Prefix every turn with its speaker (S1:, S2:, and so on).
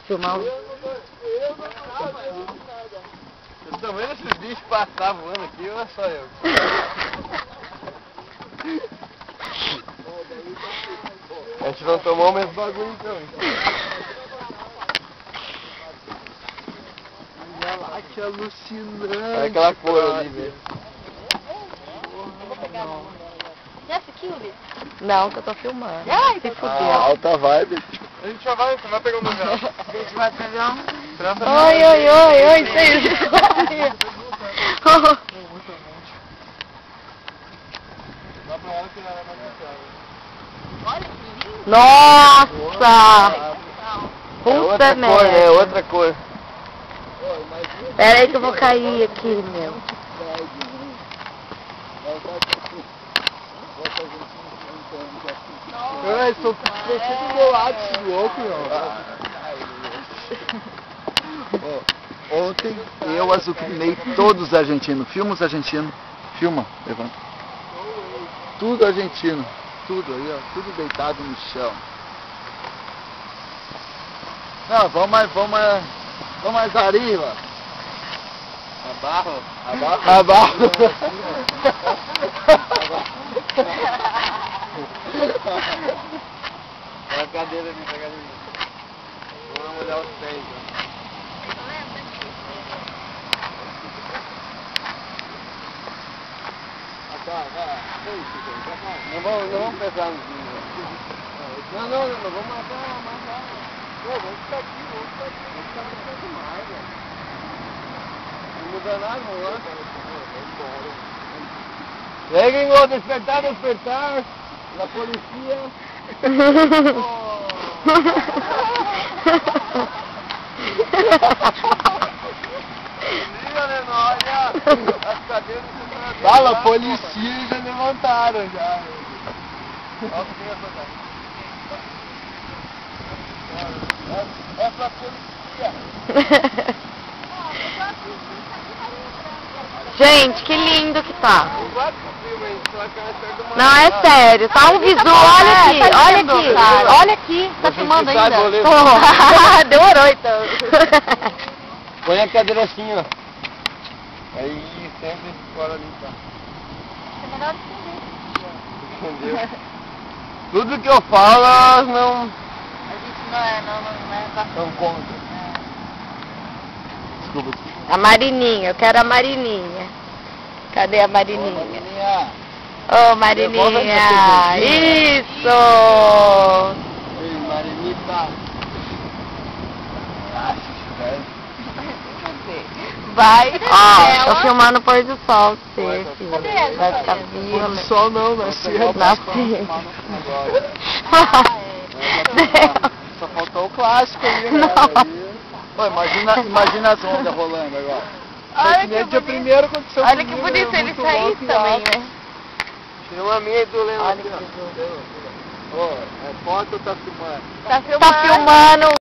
S1: filmar.
S2: Eu tô vendo esses bichos passar voando aqui, ou é só eu? A gente não tomou o mesmo bagulho então.
S3: Olha lá, que alucinante.
S2: Olha aquela cor ali, velho.
S4: Vou pegar a mão dela. Já assistiu, Ulisses?
S1: Não, que eu tô filmando.
S4: Ai,
S1: se
S2: Ah,
S1: fudeu.
S2: alta vibe. A gente já vai, você vai pegar o meu.
S4: A gente vai pegar um...
S1: Oi, oi, oi, oi, vocês.
S2: Dá pra ela que ela é mais confiável.
S4: Olha que lindo.
S1: Nossa!
S2: É
S1: Puta
S2: outra cor,
S1: merda.
S2: né? Outra cor.
S1: Pera aí que eu vou cair aqui, meu.
S3: Eles estão tudo bolados, esses loucos, meu. Ontem eu azucrinei todos os argentinos. Filma os argentinos. Filma, levanta. Tudo argentino. Tudo aí, ó. Tudo deitado no chão. Não, vamos mais arriba.
S2: Abarro.
S3: Abaixo.
S2: Olha a cadeira ali, pega ali. Vamos olhar os pés, ó. Não vamos pesar nos vinhos. Não, vamos matar. Vamos ficar aqui. Vamos ficar demais, velho. Não muda nada, vamos lá. E aí, gringo, despertar. La policía. Olha, as cadeiras
S3: Fala, policia já levantaram já.
S2: É pra polícia.
S1: Gente, que lindo que tá.
S2: Não vai cumprir, mas só que ela perde uma...
S1: Não, é sério. Tá um visu. Olha aqui,
S4: tá
S1: olha
S4: lindo,
S1: aqui.
S4: cara.
S1: Olha aqui. Tá
S2: Você
S1: filmando
S2: que sabe,
S1: ainda?
S2: goleiro.
S1: Demorou então.
S2: Põe a cadeira assim, ó. Aí sempre fora ali, tá?
S4: É melhor entender.
S2: Entendeu? Tudo que eu falo, elas não...
S4: A gente não é
S2: Não contra. Desculpa.
S1: A Marininha, eu quero a Marininha. Cadê a Marininha? Ô, Marininha. Isso!
S2: Ei, Marinita.
S1: Vai. Ó, tô filmando o pôr do sol, você, filho.
S4: Cadê ela?
S1: Vai ficar
S3: Pôr
S1: viva.
S3: do sol não, nasceu.
S1: Nasceu.
S3: Só faltou o clássico aí, né?
S1: Não.
S3: Pô, imagina as ondas rolando agora.
S4: Olha que
S3: Dia
S4: bonito.
S3: primeiro aconteceu
S4: Olha que
S3: comigo,
S4: bonito
S3: né?
S4: ele
S3: Muito
S4: sair
S3: alto e
S4: também,
S3: alto.
S4: né?
S2: Tinha uma minha do Leandro
S1: Olha
S2: aqui,
S1: que
S2: ó. Ô, é foto ou tá filmando?
S4: Tá filmando.
S1: Tá filmando.